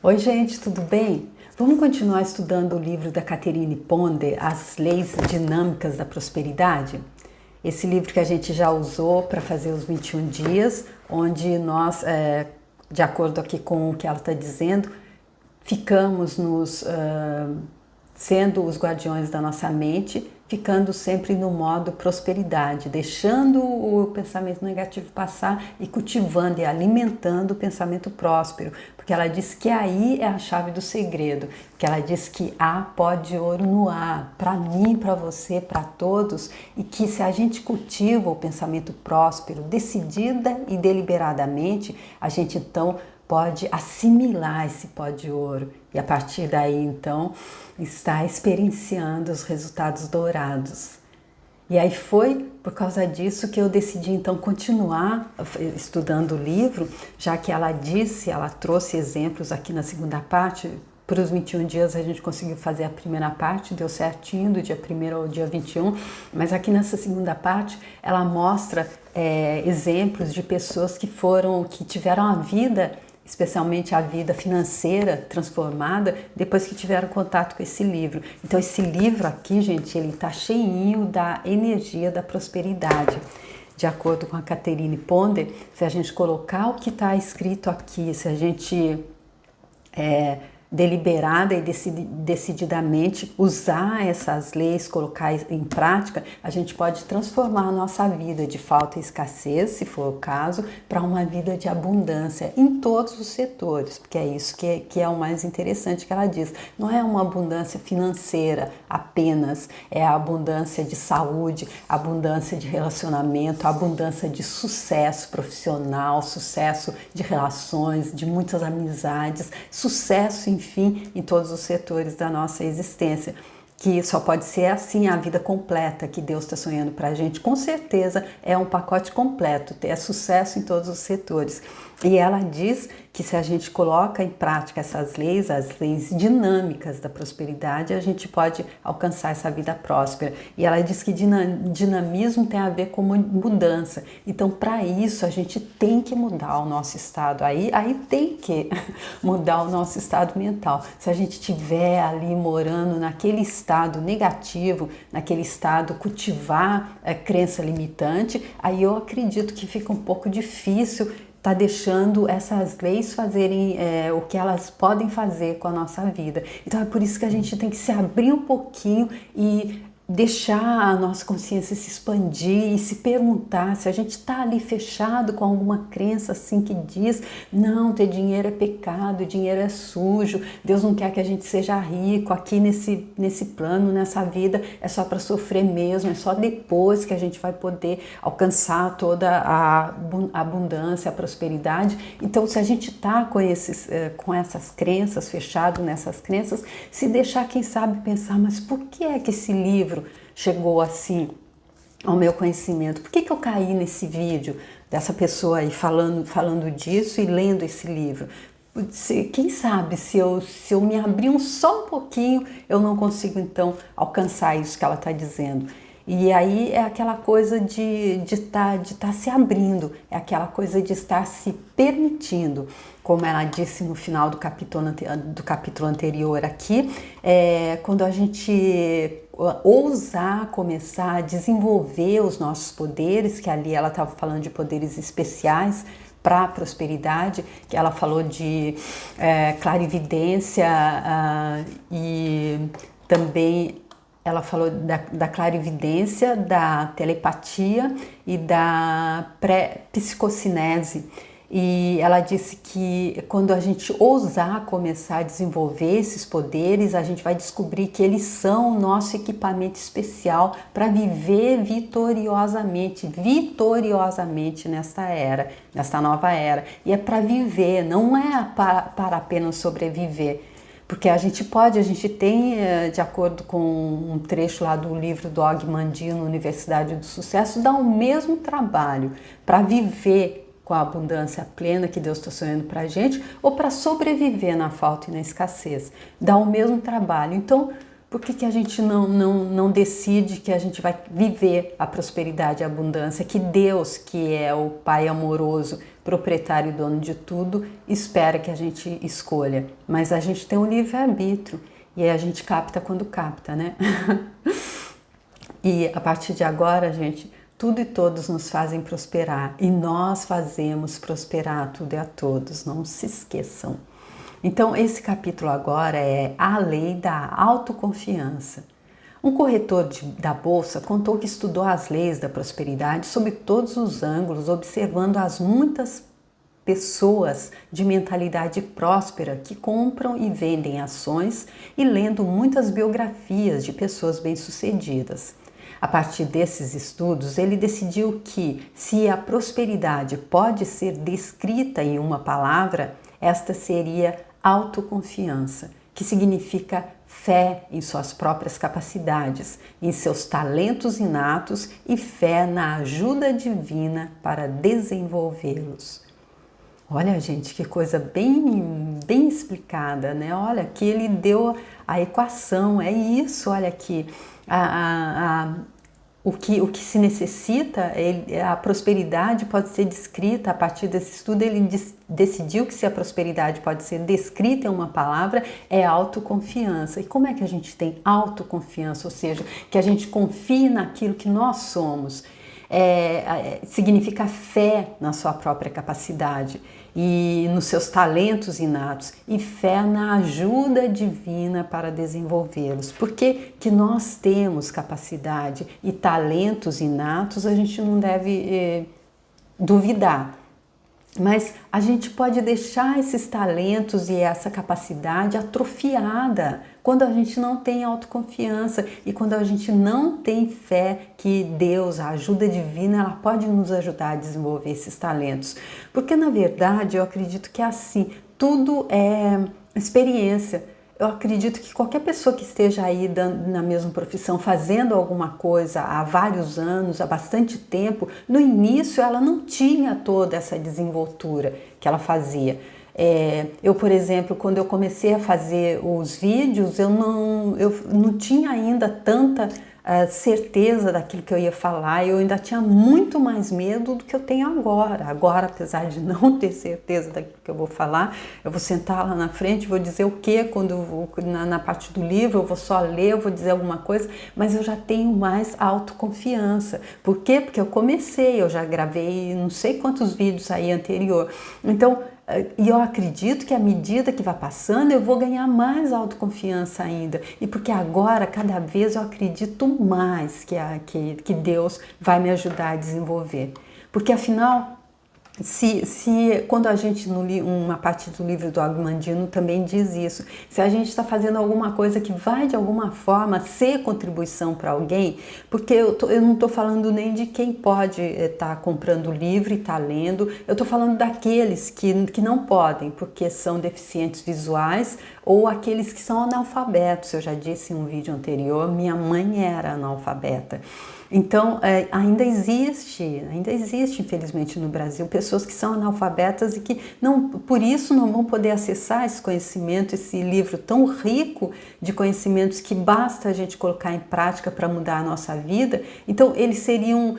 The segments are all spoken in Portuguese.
Oi, gente, tudo bem? Vamos continuar estudando o livro da Catherine Ponder, As Leis Dinâmicas da Prosperidade? Esse livro que a gente já usou para fazer os 21 dias, onde nós, de acordo aqui com o que ela está dizendo, ficamos sendo os guardiões da nossa mente, ficando sempre no modo prosperidade, deixando o pensamento negativo passar e cultivando e alimentando o pensamento próspero, porque ela diz que aí é a chave do segredo, que ela diz que há pó de ouro no ar, para mim, para você, para todos, e que se a gente cultiva o pensamento próspero, decidida e deliberadamente, a gente então pode assimilar esse pó de ouro e a partir daí então está experienciando os resultados dourados. E aí foi por causa disso que eu decidi então continuar estudando o livro, já que ela trouxe exemplos aqui na segunda parte. Para os 21 dias a gente conseguiu fazer a primeira parte, deu certinho, do dia 1º ao dia 21, mas aqui nessa segunda parte ela mostra exemplos de pessoas que tiveram a vida, especialmente a vida financeira transformada depois que tiveram contato com esse livro. Então esse livro aqui, gente, ele tá cheinho da energia da prosperidade. De acordo com a Catherine Ponder, se a gente colocar o que está escrito aqui, se a gente deliberada e decididamente usar essas leis, colocar em prática, a gente pode transformar a nossa vida de falta e escassez, se for o caso, para uma vida de abundância em todos os setores, porque é isso que é o mais interessante que ela diz. Não é uma abundância financeira apenas, é a abundância de saúde, a abundância de relacionamento, a abundância de sucesso profissional, sucesso de relações, de muitas amizades, sucesso, enfim, em todos os setores da nossa existência, que só pode ser assim a vida completa que Deus está sonhando para a gente. Com certeza é um pacote completo, ter sucesso em todos os setores. E ela diz que se a gente coloca em prática essas leis, as leis dinâmicas da prosperidade, a gente pode alcançar essa vida próspera. E ela diz que dinamismo tem a ver com mudança. Então, para isso, a gente tem que mudar o nosso estado. Aí tem que mudar o nosso estado mental. Se a gente estiver ali morando naquele estado negativo, naquele estado cultivar crença limitante, aí eu acredito que fica um pouco difícil tá deixando essas leis fazerem o que elas podem fazer com a nossa vida. Então é por isso que a gente tem que se abrir um pouquinho e deixar a nossa consciência se expandir e se perguntar se a gente está ali fechado com alguma crença assim que diz: não, ter dinheiro é pecado, dinheiro é sujo, Deus não quer que a gente seja rico, aqui nesse plano, nessa vida é só para sofrer mesmo, é só depois que a gente vai poder alcançar toda a abundância, a prosperidade. Então, se a gente está com essas crenças, fechado nessas crenças, se deixar, quem sabe, pensar: mas por que é que esse livro chegou assim ao meu conhecimento? Por que eu caí nesse vídeo dessa pessoa aí falando disso e lendo esse livro? Quem sabe se eu me abrir só um pouquinho, eu não consigo então alcançar isso que ela está dizendo. E aí é aquela coisa de estar se abrindo, é aquela coisa de estar se permitindo, como ela disse no final do capítulo anterior aqui, quando a gente ousar começar a desenvolver os nossos poderes, que ali ela estava falando de poderes especiais para a prosperidade, que ela falou de clarividência e também ela falou da clarividência, da telepatia e da psicocinese. E ela disse que quando a gente ousar começar a desenvolver esses poderes, a gente vai descobrir que eles são o nosso equipamento especial para viver vitoriosamente nesta nova era. E é para viver, não é para apenas sobreviver. Porque a gente tem, de acordo com um trecho lá do livro do Og Mandino, Universidade do Sucesso, dá o mesmo trabalho para viver com a abundância plena que Deus está sonhando para a gente, ou para sobreviver na falta e na escassez. Dá o mesmo trabalho. Então, por que a gente não decide que a gente vai viver a prosperidade e a abundância que Deus, que é o Pai amoroso, proprietário e dono de tudo, espera que a gente escolha. Mas a gente tem um livre-arbítrio e aí a gente capta quando capta, né? E a partir de agora, gente, tudo e todos nos fazem prosperar e nós fazemos prosperar tudo e a todos, não se esqueçam. Então, esse capítulo agora é a lei da autoconfiança. Um corretor da bolsa contou que estudou as leis da prosperidade sob todos os ângulos, observando as muitas pessoas de mentalidade próspera que compram e vendem ações e lendo muitas biografias de pessoas bem-sucedidas. A partir desses estudos, ele decidiu que, se a prosperidade pode ser descrita em uma palavra, esta seria autoconfiança, que significa fé em suas próprias capacidades, em seus talentos inatos e fé na ajuda divina para desenvolvê-los. Olha, gente, que coisa bem explicada, né? Olha, aqui ele deu a equação, é isso, olha aqui. O que se necessita, a prosperidade pode ser descrita a partir desse estudo. Ele decidiu que se a prosperidade pode ser descrita em uma palavra, é autoconfiança. E como é que a gente tem autoconfiança? Ou seja, que a gente confie naquilo que nós somos. Significa fé na sua própria capacidade e nos seus talentos inatos e fé na ajuda divina para desenvolvê-los. Porque que nós temos capacidade e talentos inatos, a gente não deve duvidar. Mas a gente pode deixar esses talentos e essa capacidade atrofiada quando a gente não tem autoconfiança e quando a gente não tem fé que Deus, a ajuda divina, ela pode nos ajudar a desenvolver esses talentos. Porque na verdade eu acredito que é assim, tudo é experiência. Eu acredito que qualquer pessoa que esteja aí na mesma profissão, fazendo alguma coisa há vários anos, há bastante tempo, no início ela não tinha toda essa desenvoltura que ela fazia. Eu, por exemplo, quando eu comecei a fazer os vídeos, eu não tinha ainda tanta certeza daquilo que eu ia falar, eu ainda tinha muito mais medo do que eu tenho agora. Agora, apesar de não ter certeza daquilo que eu vou falar, eu vou sentar lá na frente, vou dizer o que quando eu vou na parte do livro, eu vou só ler, eu vou dizer alguma coisa, mas eu já tenho mais autoconfiança. Por quê? Porque eu comecei, eu já gravei não sei quantos vídeos aí anterior. Então, e eu acredito que à medida que vai passando, eu vou ganhar mais autoconfiança ainda. E porque agora, cada vez, eu acredito mais que Deus vai me ajudar a desenvolver. Porque afinal, quando a gente, uma parte do livro do Agumandino também diz isso, se a gente está fazendo alguma coisa que vai de alguma forma ser contribuição para alguém, porque eu não estou falando nem de quem pode estar comprando o livro e estar lendo, eu estou falando daqueles que não podem, porque são deficientes visuais ou aqueles que são analfabetos. Eu já disse em um vídeo anterior, minha mãe era analfabeta. Então, ainda existe, infelizmente, no Brasil, pessoas que são analfabetas e que, por isso, não vão poder acessar esse conhecimento, esse livro tão rico de conhecimentos que basta a gente colocar em prática para mudar a nossa vida. Então, eles seriam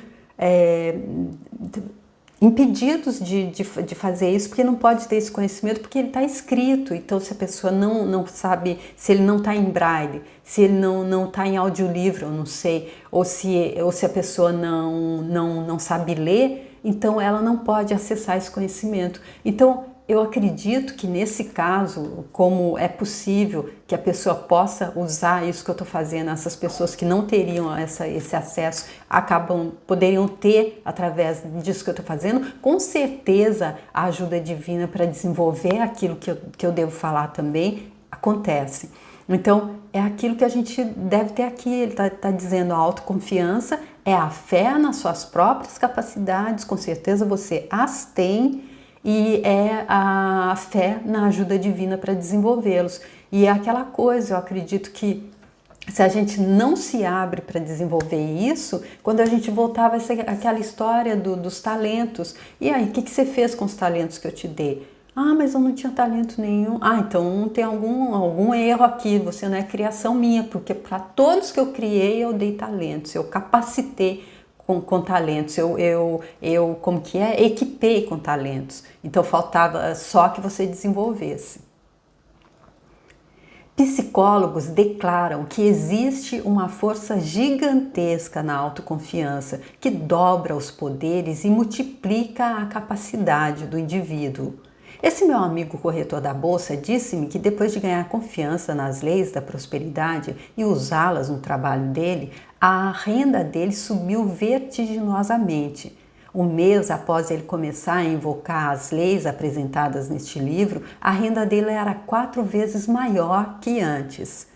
impedidos de fazer isso, porque não pode ter esse conhecimento, porque ele está escrito. Então, se a pessoa não sabe, se ele não está em braille, se ele não está em audiolivro, eu não sei, ou se a pessoa não sabe ler, então ela não pode acessar esse conhecimento. Então, eu acredito que nesse caso, como é possível que a pessoa possa usar isso que eu estou fazendo, essas pessoas que não teriam esse acesso, poderiam ter através disso que eu estou fazendo, com certeza a ajuda divina para desenvolver aquilo que eu devo falar também acontece. Então, é aquilo que a gente deve ter aqui. Ele está dizendo: a autoconfiança é a fé nas suas próprias capacidades, com certeza você as tem, e é a fé na ajuda divina para desenvolvê-los. E é aquela coisa, eu acredito que se a gente não se abre para desenvolver isso, quando a gente voltar vai ser aquela história dos talentos. E aí, o que você fez com os talentos que eu te dei? Ah, mas eu não tinha talento nenhum. Ah, então tem algum erro aqui, você não é criação minha, porque para todos que eu criei eu dei talentos, eu capacitei com talentos, eu como que é? Equipei com talentos. Então faltava só que você desenvolvesse. Psicólogos declaram que existe uma força gigantesca na autoconfiança que dobra os poderes e multiplica a capacidade do indivíduo. Esse meu amigo corretor da bolsa disse-me que depois de ganhar confiança nas leis da prosperidade e usá-las no trabalho dele, a renda dele subiu vertiginosamente. Um mês após ele começar a invocar as leis apresentadas neste livro, a renda dele era 4 vezes maior que antes.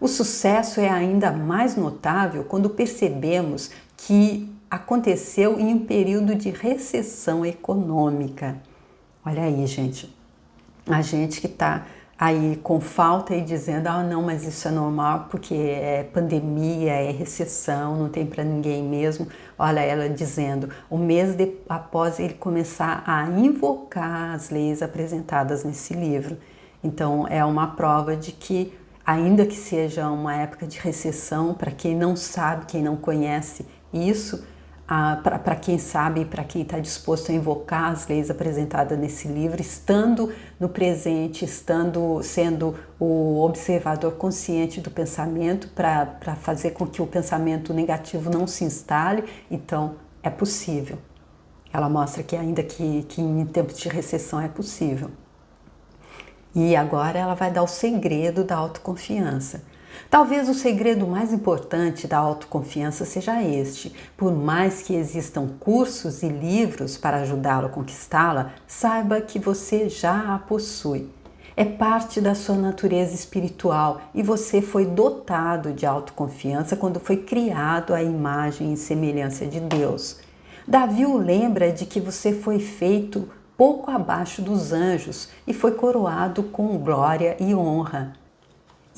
O sucesso é ainda mais notável quando percebemos que aconteceu em um período de recessão econômica. Olha aí, gente, a gente que está aí com falta e dizendo, não, mas isso é normal porque é pandemia, é recessão, não tem para ninguém mesmo. Olha ela dizendo, após ele começar a invocar as leis apresentadas nesse livro. Então é uma prova de que, ainda que seja uma época de recessão, para quem não sabe, quem não conhece isso, para quem sabe e para quem está disposto a invocar as leis apresentadas nesse livro, estando no presente, sendo o observador consciente do pensamento para fazer com que o pensamento negativo não se instale, então é possível. Ela mostra que ainda que em tempos de recessão é possível. E agora ela vai dar o segredo da autoconfiança. Talvez o segredo mais importante da autoconfiança seja este. Por mais que existam cursos e livros para ajudá-lo a conquistá-la, saiba que você já a possui. É parte da sua natureza espiritual e você foi dotado de autoconfiança quando foi criado à imagem e semelhança de Deus. Davi o lembra de que você foi feito pouco abaixo dos anjos e foi coroado com glória e honra.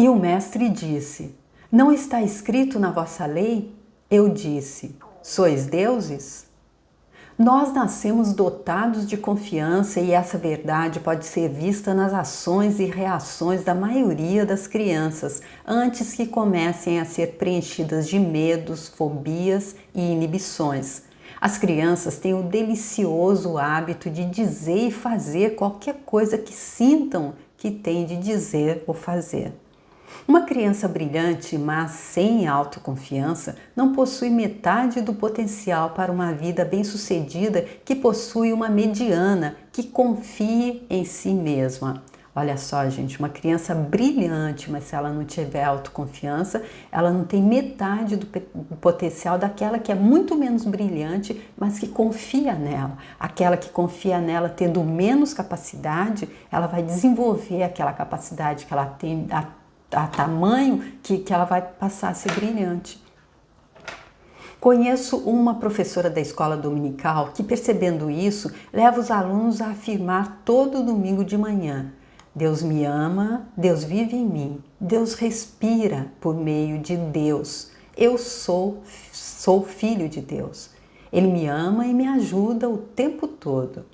E o mestre disse, não está escrito na vossa lei? Eu disse, sois deuses? Nós nascemos dotados de confiança e essa verdade pode ser vista nas ações e reações da maioria das crianças antes que comecem a ser preenchidas de medos, fobias e inibições. As crianças têm o delicioso hábito de dizer e fazer qualquer coisa que sintam que têm de dizer ou fazer. Uma criança brilhante, mas sem autoconfiança, não possui metade do potencial para uma vida bem-sucedida que possui uma mediana que confie em si mesma. Olha só, gente, uma criança brilhante, mas se ela não tiver autoconfiança, ela não tem metade do potencial daquela que é muito menos brilhante, mas que confia nela. Aquela que confia nela tendo menos capacidade, ela vai desenvolver aquela capacidade que ela tem a tamanho que ela vai passar a ser brilhante. Conheço uma professora da escola dominical que, percebendo isso, leva os alunos a afirmar todo domingo de manhã: Deus me ama, Deus vive em mim, Deus respira por meio de Deus, eu sou filho de Deus. Ele me ama e me ajuda o tempo todo.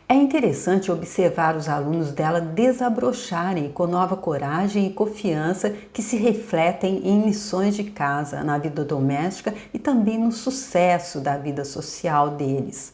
É interessante observar os alunos dela desabrocharem com nova coragem e confiança que se refletem em lições de casa, na vida doméstica e também no sucesso da vida social deles.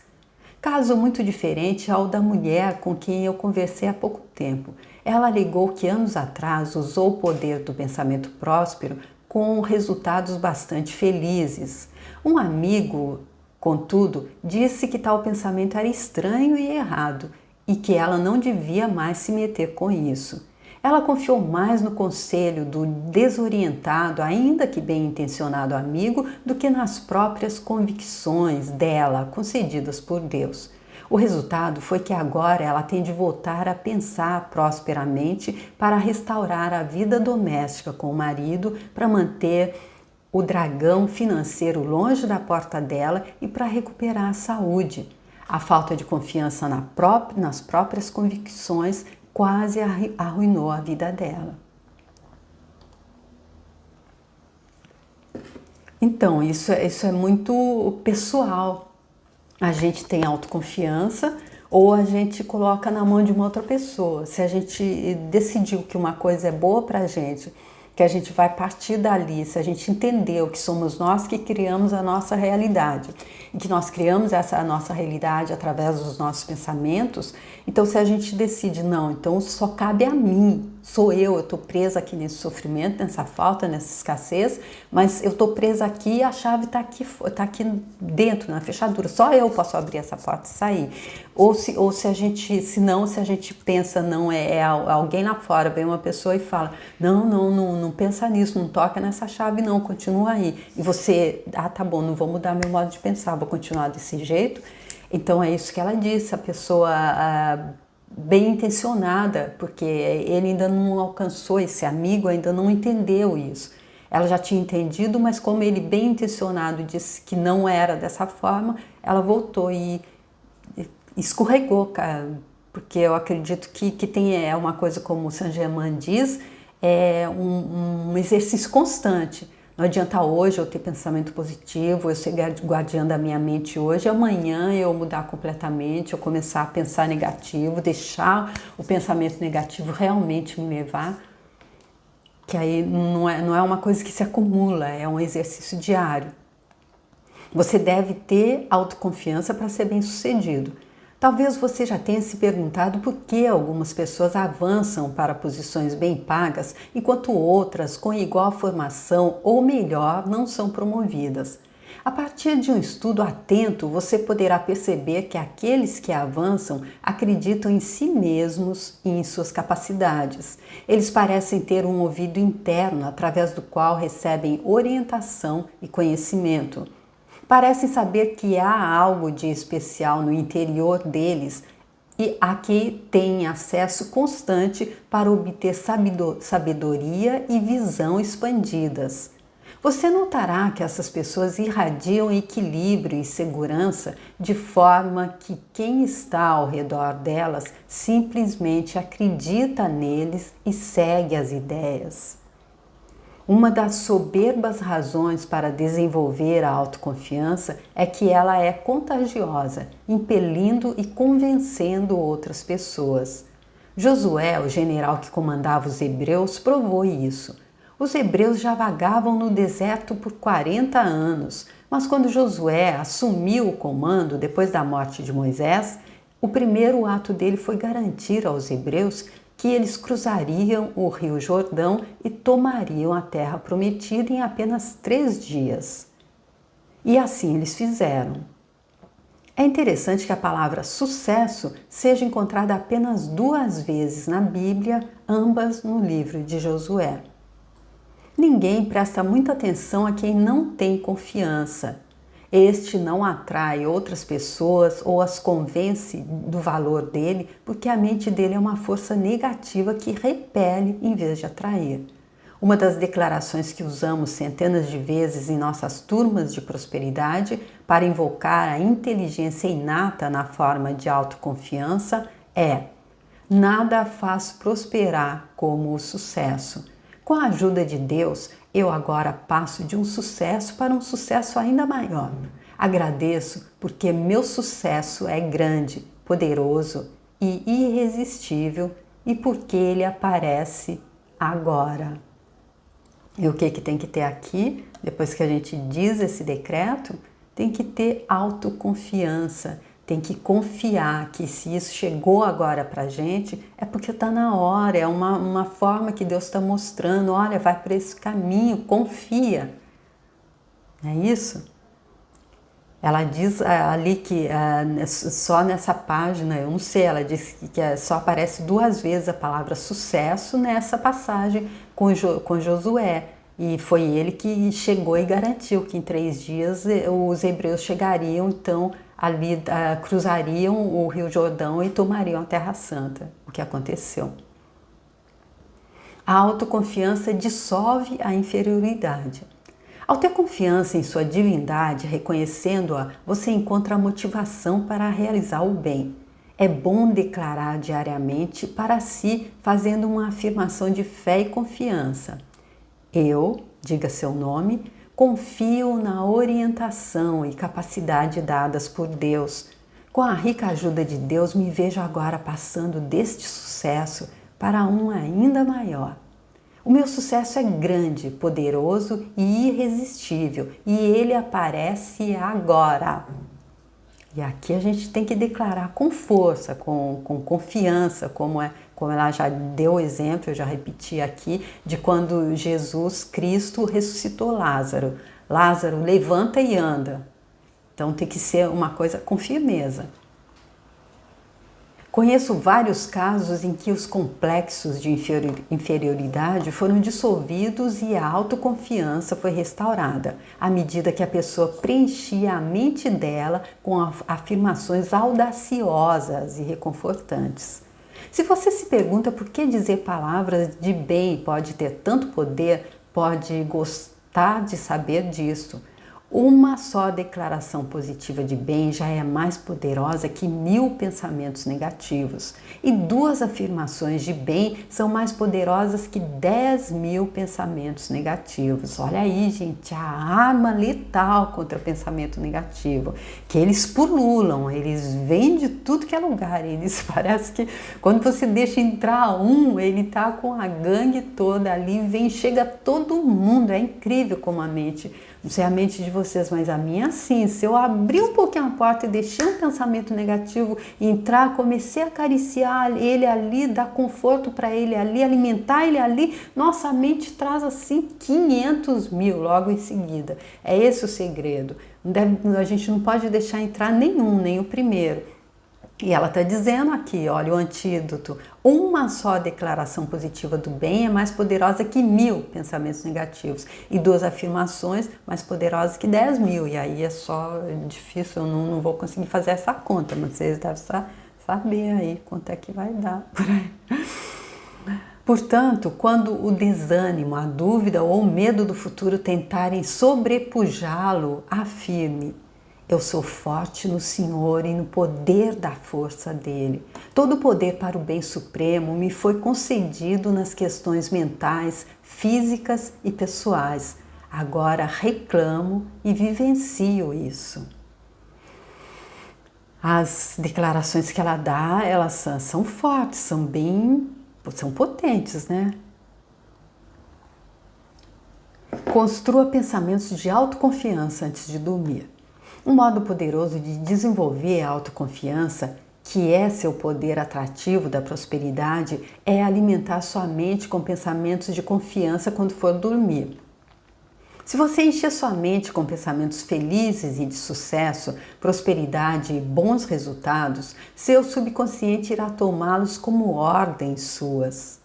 Caso muito diferente ao da mulher com quem eu conversei há pouco tempo. Ela alegou que anos atrás usou o poder do pensamento próspero com resultados bastante felizes. Um amigo, contudo, disse que tal pensamento era estranho e errado e que ela não devia mais se meter com isso. Ela confiou mais no conselho do desorientado, ainda que bem-intencionado amigo, do que nas próprias convicções dela, concedidas por Deus. O resultado foi que agora ela tem de voltar a pensar prosperamente para restaurar a vida doméstica com o marido, para manter o dragão financeiro longe da porta dela e para recuperar a saúde. A falta de confiança nas próprias convicções quase arruinou a vida dela. Então, isso é muito pessoal. A gente tem autoconfiança ou a gente coloca na mão de uma outra pessoa. Se a gente decidiu que uma coisa é boa pra gente que a gente vai partir dali, se a gente entendeu que somos nós que criamos a nossa realidade e que nós criamos essa nossa realidade através dos nossos pensamentos, então se a gente decide, não, então só cabe a mim, sou eu estou presa aqui nesse sofrimento, nessa falta, nessa escassez, mas eu estou presa aqui e a chave está aqui dentro, na fechadura, só eu posso abrir essa porta e sair. Ou se a gente pensa, não, é alguém lá fora, vem uma pessoa e fala, não pensa nisso, não toca nessa chave não, continua aí. E você, tá bom, não vou mudar meu modo de pensar, vou continuar desse jeito. Então é isso que ela disse, a pessoa bem intencionada, porque ele ainda não alcançou, esse amigo ainda não entendeu isso. Ela já tinha entendido, mas como ele bem intencionado disse que não era dessa forma, ela voltou e escorregou, cara, porque eu acredito que tem uma coisa como o Saint-Germain diz, é um exercício constante. Não adianta hoje eu ter pensamento positivo, eu ser guardiã da minha mente hoje, amanhã eu mudar completamente, eu começar a pensar negativo, deixar o pensamento negativo realmente me levar, que aí não é uma coisa que se acumula, é um exercício diário. Você deve ter autoconfiança para ser bem-sucedido. Talvez você já tenha se perguntado por que algumas pessoas avançam para posições bem pagas, enquanto outras, com igual formação ou melhor, não são promovidas. A partir de um estudo atento, você poderá perceber que aqueles que avançam acreditam em si mesmos e em suas capacidades. Eles parecem ter um ouvido interno através do qual recebem orientação e conhecimento. Parecem saber que há algo de especial no interior deles e a que têm acesso constante para obter sabedoria e visão expandidas. Você notará que essas pessoas irradiam equilíbrio e segurança de forma que quem está ao redor delas simplesmente acredita neles e segue as ideias. Uma das soberbas razões para desenvolver a autoconfiança é que ela é contagiosa, impelindo e convencendo outras pessoas. Josué, o general que comandava os hebreus, provou isso. Os hebreus já vagavam no deserto por 40 anos, mas quando Josué assumiu o comando depois da morte de Moisés, o primeiro ato dele foi garantir aos hebreus que eles cruzariam o Rio Jordão e tomariam a terra prometida em apenas 3 dias. E assim eles fizeram. É interessante que a palavra sucesso seja encontrada apenas 2 vezes na Bíblia, ambas no livro de Josué. Ninguém presta muita atenção a quem não tem confiança. Este não atrai outras pessoas ou as convence do valor dele, porque a mente dele é uma força negativa que repele em vez de atrair. Uma das declarações que usamos centenas de vezes em nossas turmas de prosperidade para invocar a inteligência inata na forma de autoconfiança é: nada faz prosperar como o sucesso. Com a ajuda de Deus, eu agora passo de um sucesso para um sucesso ainda maior. Agradeço porque meu sucesso é grande, poderoso e irresistível e porque ele aparece agora. E o que tem que ter aqui, depois que a gente diz esse decreto? Tem que ter autoconfiança. Tem que confiar que se isso chegou agora para a gente, é porque está na hora, é uma forma que Deus está mostrando, olha, vai para esse caminho, confia. Não é isso? Ela diz ali que só nessa página, eu não sei, ela diz que só aparece 2 vezes a palavra sucesso nessa passagem com Josué. E foi ele que chegou e garantiu que em 3 dias os hebreus chegariam, então ali cruzariam o Rio Jordão e tomariam a Terra Santa, o que aconteceu. A autoconfiança dissolve a inferioridade. Ao ter confiança em sua divindade, reconhecendo-a, você encontra a motivação para realizar o bem. É bom declarar diariamente para si, fazendo uma afirmação de fé e confiança. Eu, diga seu nome, confio na orientação e capacidade dadas por Deus. Com a rica ajuda de Deus, me vejo agora passando deste sucesso para um ainda maior. O meu sucesso é grande, poderoso e irresistível, e ele aparece agora. E aqui a gente tem que declarar com força, com confiança, como ela já deu o exemplo, eu já repeti aqui, de quando Jesus Cristo ressuscitou Lázaro. Lázaro, levanta e anda. Então tem que ser uma coisa com firmeza. Conheço vários casos em que os complexos de inferioridade foram dissolvidos e a autoconfiança foi restaurada, à medida que a pessoa preenchia a mente dela com afirmações audaciosas e reconfortantes. Se você se pergunta por que dizer palavras de bem pode ter tanto poder, pode gostar de saber disso. Uma só declaração positiva de bem já é mais poderosa que 1000 pensamentos negativos. E 2 afirmações de bem são mais poderosas que 10.000 pensamentos negativos. Olha aí, gente, a arma letal contra o pensamento negativo. Que eles pululam, eles vêm de tudo que é lugar. Eles parece que quando você deixa entrar ele tá com a gangue toda ali, chega todo mundo. É incrível como a mente... Não sei a mente de vocês, mas a minha sim. Se eu abrir um pouquinho a porta e deixar um pensamento negativo entrar, comecei a acariciar ele ali, dar conforto para ele ali, alimentar ele ali, nossa mente traz assim 500.000 logo em seguida. É esse o segredo. A gente não pode deixar entrar nenhum, nem o primeiro. E ela está dizendo aqui, olha, o antídoto, uma só declaração positiva do bem é mais poderosa que 1000 pensamentos negativos e 2 afirmações mais poderosas que 10.000. E aí é só difícil, eu não vou conseguir fazer essa conta, mas vocês devem saber aí quanto é que vai dar por aí. Portanto, quando o desânimo, a dúvida ou o medo do futuro tentarem sobrepujá-lo, afirme: eu sou forte no Senhor e no poder da força dele. Todo o poder para o bem supremo me foi concedido nas questões mentais, físicas e pessoais. Agora reclamo e vivencio isso. As declarações que ela dá, elas são fortes, são potentes, né? Construa pensamentos de autoconfiança antes de dormir. Um modo poderoso de desenvolver a autoconfiança, que é seu poder atrativo da prosperidade, é alimentar sua mente com pensamentos de confiança quando for dormir. Se você encher sua mente com pensamentos felizes e de sucesso, prosperidade e bons resultados, seu subconsciente irá tomá-los como ordens suas.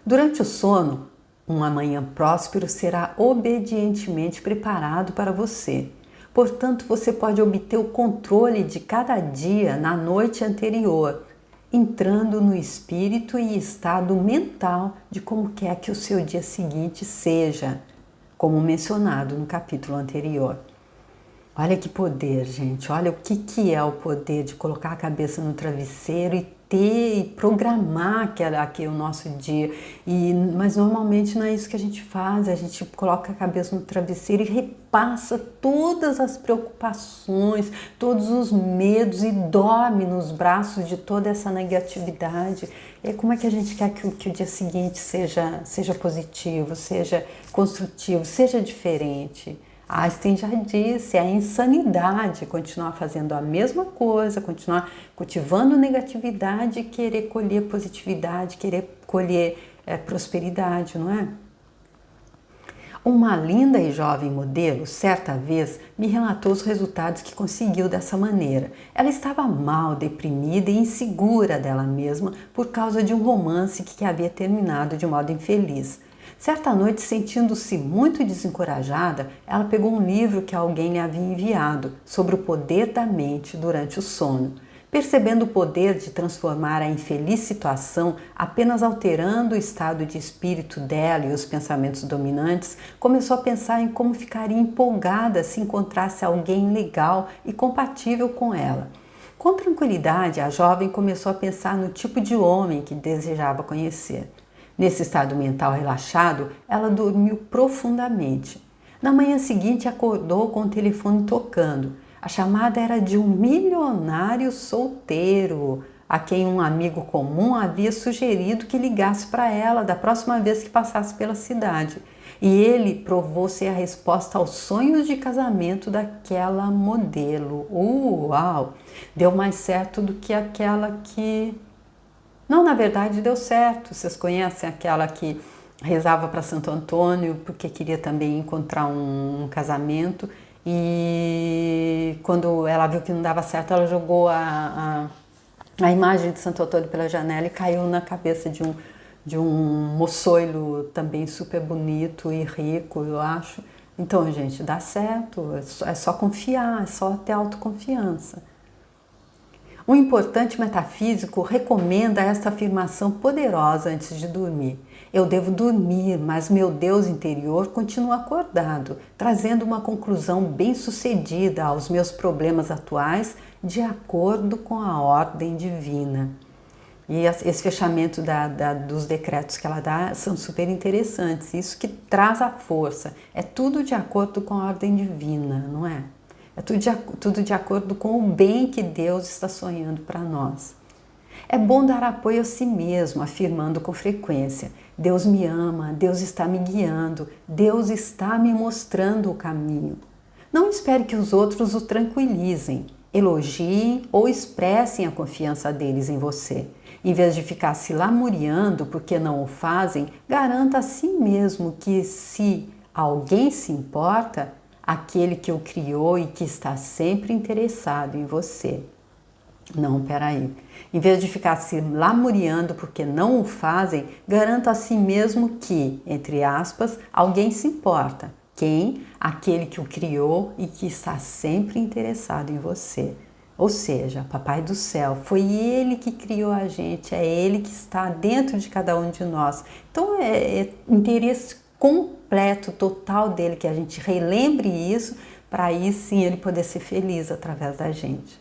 Durante o sono, um amanhã próspero será obedientemente preparado para você. Portanto, você pode obter o controle de cada dia na noite anterior, entrando no espírito e estado mental de como quer que o seu dia seguinte seja, como mencionado no capítulo anterior. Olha que poder, gente. Olha o que é o poder de colocar a cabeça no travesseiro e programar aqui o nosso dia. Mas normalmente não é isso que a gente faz. A gente coloca a cabeça no travesseiro e repassa todas as preocupações, todos os medos e dorme nos braços de toda essa negatividade. E como é que a gente quer que o dia seguinte seja positivo, seja construtivo, seja diferente? Einstein já disse, é insanidade continuar fazendo a mesma coisa, continuar cultivando negatividade e querer colher positividade, querer colher prosperidade, não é? Uma linda e jovem modelo, certa vez, me relatou os resultados que conseguiu dessa maneira. Ela estava mal, deprimida e insegura dela mesma por causa de um romance que havia terminado de modo infeliz. Certa noite, sentindo-se muito desencorajada, ela pegou um livro que alguém lhe havia enviado sobre o poder da mente durante o sono. Percebendo o poder de transformar a infeliz situação apenas alterando o estado de espírito dela e os pensamentos dominantes, começou a pensar em como ficaria empolgada se encontrasse alguém legal e compatível com ela. Com tranquilidade, a jovem começou a pensar no tipo de homem que desejava conhecer. Nesse estado mental relaxado, ela dormiu profundamente. Na manhã seguinte, acordou com o telefone tocando. A chamada era de um milionário solteiro. a quem um amigo comum havia sugerido que ligasse para ela da próxima vez que passasse pela cidade. E ele provou ser a resposta aos sonhos de casamento daquela modelo. Uau! Deu mais certo do que aquela que... Não, na verdade deu certo. Vocês conhecem aquela que rezava para Santo Antônio porque queria também encontrar um casamento, e quando ela viu que não dava certo, ela jogou a imagem de Santo Antônio pela janela e caiu na cabeça de um moçoilo também super bonito e rico, eu acho. Então, gente, dá certo, é só confiar, é só ter autoconfiança. Um importante metafísico recomenda esta afirmação poderosa antes de dormir. Eu devo dormir, mas meu Deus interior continua acordado, trazendo uma conclusão bem-sucedida aos meus problemas atuais, de acordo com a ordem divina. E esse fechamento dos decretos que ela dá são super interessantes. Isso que traz a força. É tudo de acordo com a ordem divina, não é? É tudo de acordo com o bem que Deus está sonhando para nós. É bom dar apoio a si mesmo, afirmando com frequência: Deus me ama, Deus está me guiando, Deus está me mostrando o caminho. Não espere que os outros o tranquilizem, elogiem ou expressem a confiança deles em você. Em vez de ficar se lamuriando porque não o fazem, garanta a si mesmo que, se alguém se importa, aquele que o criou e que está sempre interessado em você. Não, peraí. Em vez de ficar se lamuriando porque não o fazem, garanta a si mesmo que, entre aspas, alguém se importa. Quem? Aquele que o criou e que está sempre interessado em você. Ou seja, Papai do Céu, foi Ele que criou a gente, é Ele que está dentro de cada um de nós. Então é interesse completo, total dele, que a gente relembre isso, para aí sim ele poder ser feliz através da gente.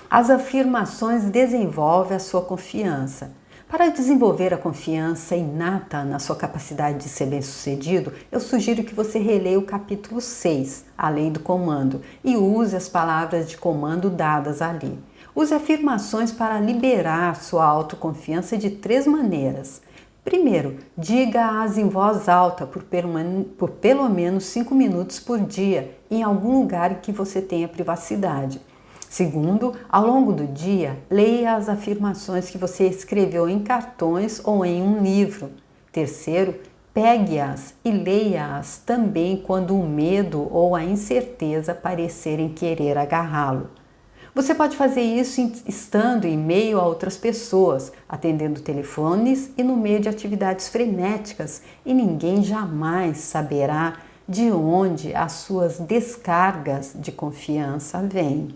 As afirmações desenvolvem a sua confiança. Para desenvolver a confiança inata na sua capacidade de ser bem-sucedido, eu sugiro que você releia o capítulo 6, a lei do comando, e use as palavras de comando dadas ali. Use afirmações para liberar sua autoconfiança de 3 maneiras. Primeiro, diga-as em voz alta por pelo menos 5 minutos por dia, em algum lugar em que você tenha privacidade. Segundo, ao longo do dia, leia as afirmações que você escreveu em cartões ou em um livro. Terceiro, pegue-as e leia-as também quando o medo ou a incerteza parecerem querer agarrá-lo. Você pode fazer isso estando em meio a outras pessoas, atendendo telefones e no meio de atividades frenéticas, e ninguém jamais saberá de onde as suas descargas de confiança vêm.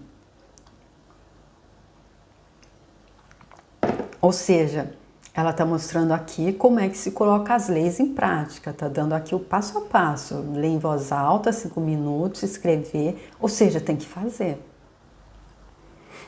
Ou seja, ela está mostrando aqui como é que se coloca as leis em prática, está dando aqui o passo a passo, ler em voz alta, 5 minutos, escrever, ou seja, tem que fazer.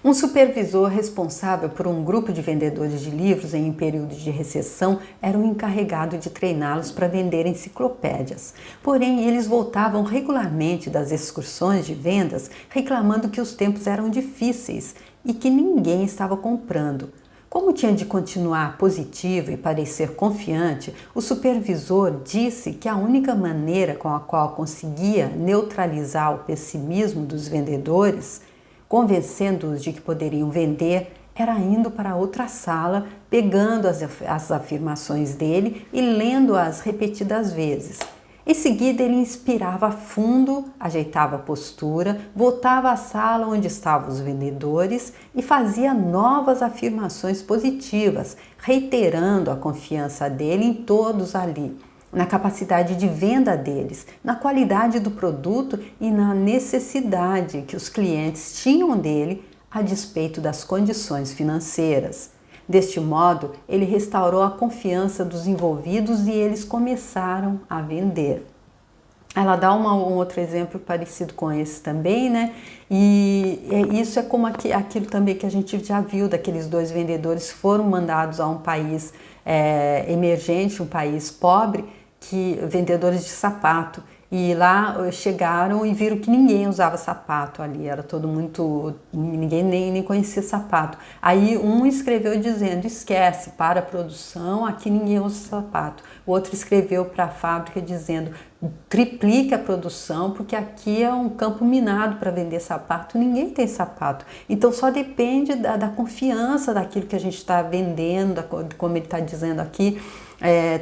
Um supervisor responsável por um grupo de vendedores de livros em um período de recessão era o encarregado de treiná-los para vender enciclopédias. Porém, eles voltavam regularmente das excursões de vendas reclamando que os tempos eram difíceis e que ninguém estava comprando. Como tinha de continuar positivo e parecer confiante, o supervisor disse que a única maneira com a qual conseguia neutralizar o pessimismo dos vendedores, convencendo-os de que poderiam vender, era indo para outra sala, pegando as afirmações dele e lendo-as repetidas vezes. Em seguida, ele inspirava fundo, ajeitava a postura, voltava à sala onde estavam os vendedores e fazia novas afirmações positivas, reiterando a confiança dele em todos ali, na capacidade de venda deles, na qualidade do produto e na necessidade que os clientes tinham dele a despeito das condições financeiras. Deste modo, ele restaurou a confiança dos envolvidos e eles começaram a vender. Ela dá um outro exemplo parecido com esse também, né? E isso é como aquilo também que a gente já viu, daqueles 2 vendedores foram mandados a um país emergente, um país pobre, vendedores de sapato. E lá chegaram e viram que ninguém usava sapato ali, era todo muito, ninguém nem conhecia sapato. Aí um escreveu dizendo, esquece, para a produção, aqui ninguém usa sapato. O outro escreveu para a fábrica dizendo, triplique a produção, porque aqui é um campo minado para vender sapato, ninguém tem sapato. Então só depende da confiança daquilo que a gente está vendendo, como ele está dizendo aqui,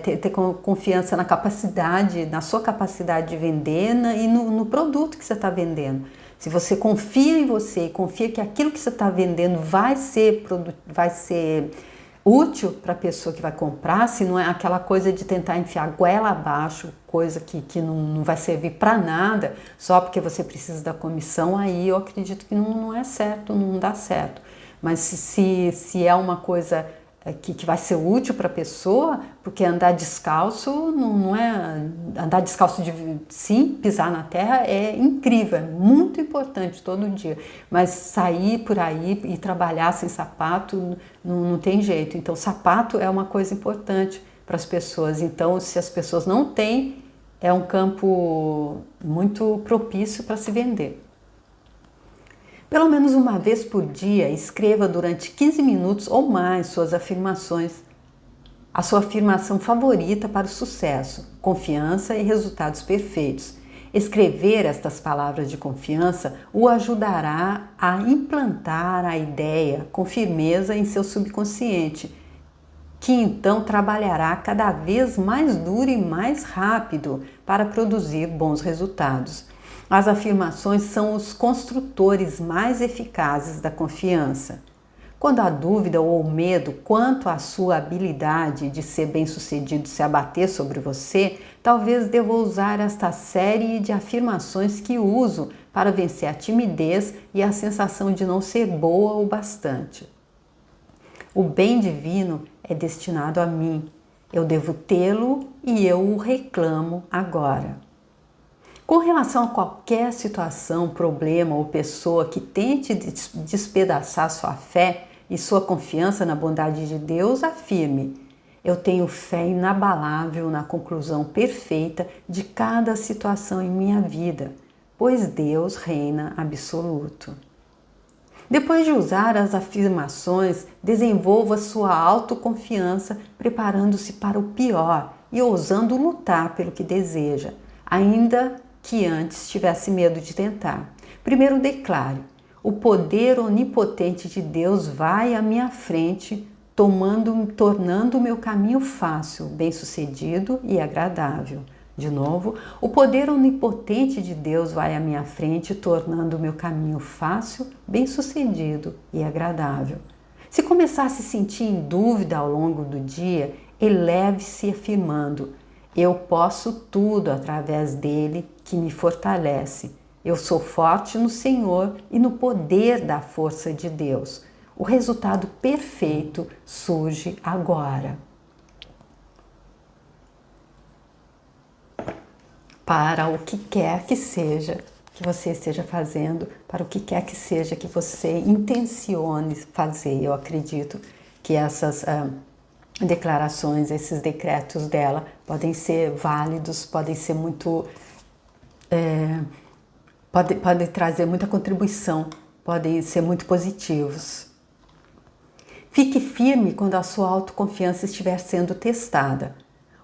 ter confiança na capacidade, na sua capacidade de vender e no produto que você está vendendo. Se você confia em você e confia que aquilo que você está vendendo vai ser útil para a pessoa que vai comprar, se não é aquela coisa de tentar enfiar a goela abaixo, coisa que não vai servir para nada, só porque você precisa da comissão, aí eu acredito que não é certo, não dá certo. Mas se é uma coisa que vai ser útil para a pessoa, porque andar descalço não é... Andar descalço sim, pisar na terra é incrível, é muito importante todo dia, mas sair por aí e trabalhar sem sapato não tem jeito. Então sapato é uma coisa importante para as pessoas, então se as pessoas não têm, é um campo muito propício para se vender. Pelo menos uma vez por dia, escreva durante 15 minutos ou mais suas afirmações. A sua afirmação favorita para o sucesso, confiança e resultados perfeitos. Escrever estas palavras de confiança o ajudará a implantar a ideia com firmeza em seu subconsciente, que então trabalhará cada vez mais duro e mais rápido para produzir bons resultados. As afirmações são os construtores mais eficazes da confiança. Quando a dúvida ou o medo quanto à sua habilidade de ser bem-sucedido se abater sobre você, talvez deva usar esta série de afirmações que uso para vencer a timidez e a sensação de não ser boa o bastante. O bem divino é destinado a mim. Eu devo tê-lo e eu o reclamo agora. Com relação a qualquer situação, problema ou pessoa que tente despedaçar sua fé e sua confiança na bondade de Deus, afirme: eu tenho fé inabalável na conclusão perfeita de cada situação em minha vida, pois Deus reina absoluto. Depois de usar as afirmações, desenvolva sua autoconfiança, preparando-se para o pior e ousando lutar pelo que deseja, ainda que antes tivesse medo de tentar. Primeiro declare: o poder onipotente de Deus vai à minha frente, tornando o meu caminho fácil, bem-sucedido e agradável. De novo, o poder onipotente de Deus vai à minha frente, tornando o meu caminho fácil, bem-sucedido e agradável. Se começar a se sentir em dúvida ao longo do dia, eleve-se afirmando: eu posso tudo através dele que me fortalece. Eu sou forte no Senhor e no poder da força de Deus. O resultado perfeito surge agora. Para o que quer que seja que você esteja fazendo, para o que quer que seja que você intencione fazer. Eu acredito que essas declarações, esses decretos dela podem ser válidos, podem ser muito... podem trazer muita contribuição, podem ser muito positivos. Fique firme quando a sua autoconfiança estiver sendo testada.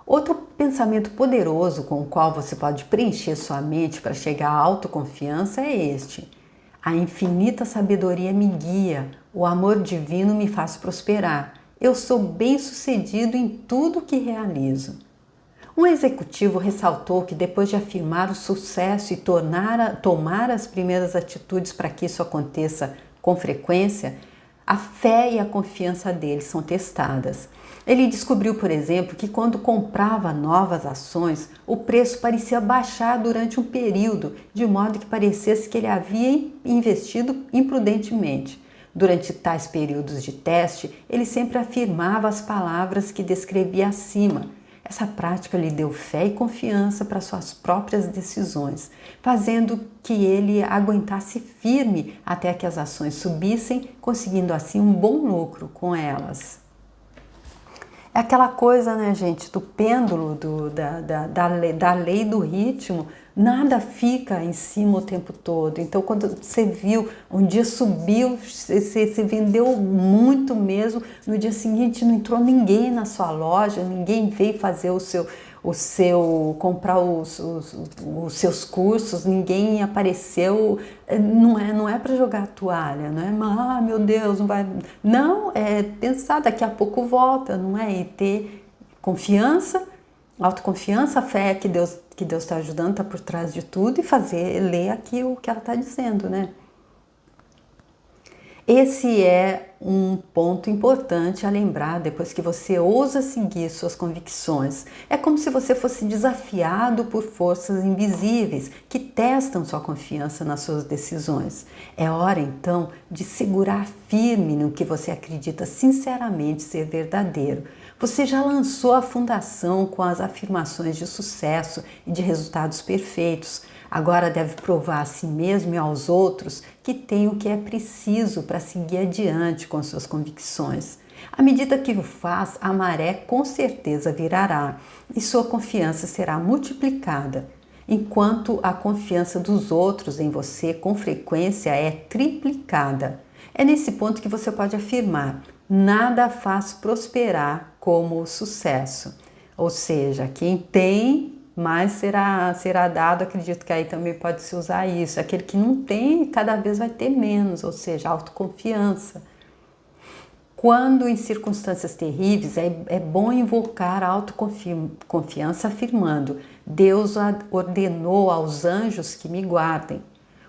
Outro pensamento poderoso com o qual você pode preencher sua mente para chegar à autoconfiança é este: a infinita sabedoria me guia, o amor divino me faz prosperar. Eu sou bem-sucedido em tudo que realizo. Um executivo ressaltou que depois de afirmar o sucesso e tomar as primeiras atitudes para que isso aconteça com frequência, a fé e a confiança dele são testadas. Ele descobriu, por exemplo, que quando comprava novas ações, o preço parecia baixar durante um período, de modo que parecesse que ele havia investido imprudentemente. Durante tais períodos de teste, ele sempre afirmava as palavras que descrevi acima. Essa prática lhe deu fé e confiança para suas próprias decisões, fazendo que ele aguentasse firme até que as ações subissem, conseguindo assim um bom lucro com elas. É aquela coisa, né, gente, do pêndulo, da lei do ritmo, nada fica em cima o tempo todo. Então, quando você viu, um dia subiu, você vendeu muito mesmo, no dia seguinte não entrou ninguém na sua loja, ninguém veio fazer comprar os seus cursos, ninguém apareceu. Não é para jogar a toalha, não é, meu Deus, não vai. Não, é pensar, daqui a pouco volta, não é? E ter confiança, autoconfiança, a fé que Deus está ajudando, está por trás de tudo, e ler aqui o que ela está dizendo, né? Esse é um ponto importante a lembrar depois que você ousa seguir suas convicções. É como se você fosse desafiado por forças invisíveis que testam sua confiança nas suas decisões. É hora então de segurar firme no que você acredita sinceramente ser verdadeiro. Você já lançou a fundação com as afirmações de sucesso e de resultados perfeitos. Agora deve provar a si mesmo e aos outros que tem o que é preciso para seguir adiante com suas convicções. À medida que o faz, a maré com certeza virará e sua confiança será multiplicada, enquanto a confiança dos outros em você com frequência é triplicada. É nesse ponto que você pode afirmar: nada faz prosperar como o sucesso. Ou seja, quem tem, mais será dado. Acredito que aí também pode se usar isso. Aquele que não tem, cada vez vai ter menos, ou seja, autoconfiança. Quando em circunstâncias terríveis, é bom invocar a autoconfiança afirmando: Deus ordenou aos anjos que me guardem.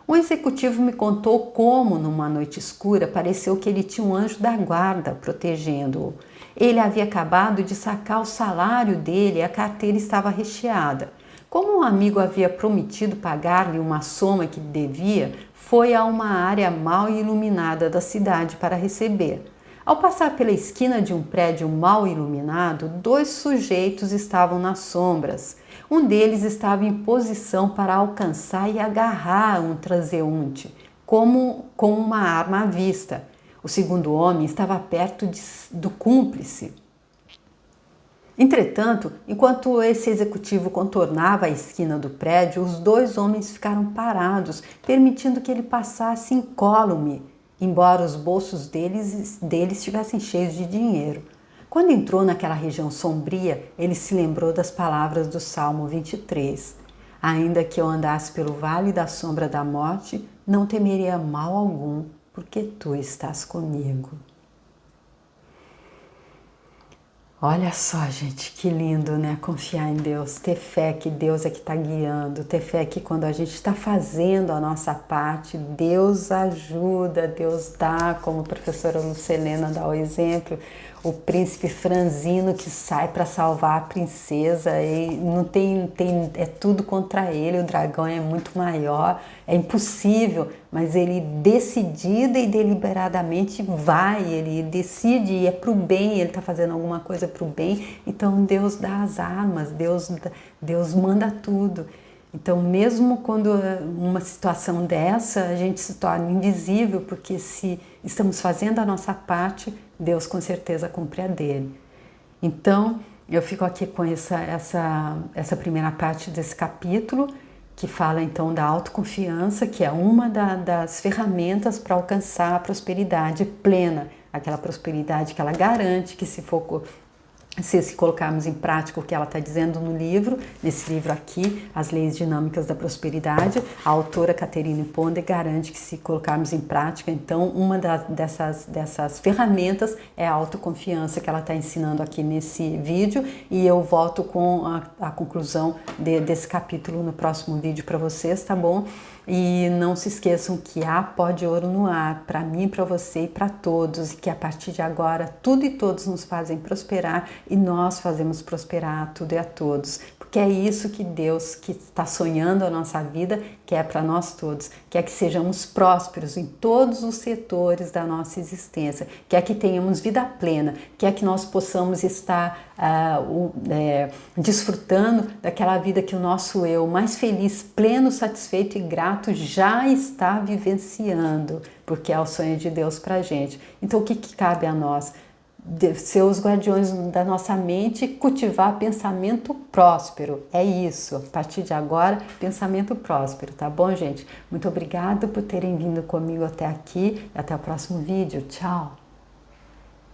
Um executivo me contou como, numa noite escura, pareceu que ele tinha um anjo da guarda protegendo-o. Ele havia acabado de sacar o salário dele e a carteira estava recheada. Como um amigo havia prometido pagar-lhe uma soma que devia, foi a uma área mal iluminada da cidade para receber. Ao passar pela esquina de um prédio mal iluminado, 2 sujeitos estavam nas sombras. Um deles estava em posição para alcançar e agarrar um transeunte, como com uma arma à vista. O segundo homem estava perto do cúmplice. Entretanto, enquanto esse executivo contornava a esquina do prédio, os 2 homens ficaram parados, permitindo que ele passasse incólume, embora os bolsos deles estivessem cheios de dinheiro. Quando entrou naquela região sombria, ele se lembrou das palavras do Salmo 23. Ainda que eu andasse pelo vale da sombra da morte, não temeria mal algum, porque tu estás comigo. Olha só, gente, que lindo, né? Confiar em Deus, ter fé que Deus é que está guiando, ter fé que quando a gente está fazendo a nossa parte, Deus ajuda, Deus dá, como a professora Lucelena dá o exemplo, o príncipe franzino que sai para salvar a princesa e não tem, é tudo contra ele, o dragão é muito maior, é impossível, mas ele decidida e deliberadamente vai, ele decide e é para o bem, ele está fazendo alguma coisa para o bem, então Deus dá as armas, Deus manda tudo. Então, mesmo quando uma situação dessa, a gente se torna invisível, porque se estamos fazendo a nossa parte, Deus com certeza cumpre a dele. Então, eu fico aqui com essa primeira parte desse capítulo, que fala então da autoconfiança, que é uma das ferramentas para alcançar a prosperidade plena, aquela prosperidade que ela garante que se colocarmos em prática o que ela está dizendo no livro, nesse livro aqui, As Leis Dinâmicas da Prosperidade, a autora Catherine Ponder garante que se colocarmos em prática, então uma dessas ferramentas é a autoconfiança que ela está ensinando aqui nesse vídeo, e eu volto com a conclusão desse capítulo no próximo vídeo para vocês, tá bom? E não se esqueçam que há pó de ouro no ar, para mim, para você e para todos, e que a partir de agora tudo e todos nos fazem prosperar e nós fazemos prosperar a tudo e a todos, porque é isso que Deus, que está sonhando a nossa vida, quer para nós todos, quer que sejamos prósperos em todos os setores da nossa existência, quer que tenhamos vida plena, quer que nós possamos estar desfrutando daquela vida que o nosso eu mais feliz, pleno, satisfeito e grato já está vivenciando, porque é o sonho de Deus para a gente. Então o que cabe a nós? ser os guardiões da nossa mente, cultivar pensamento próspero. É isso, a partir de agora, pensamento próspero, tá bom, gente? Muito obrigada por terem vindo comigo até aqui e até o próximo vídeo. Tchau!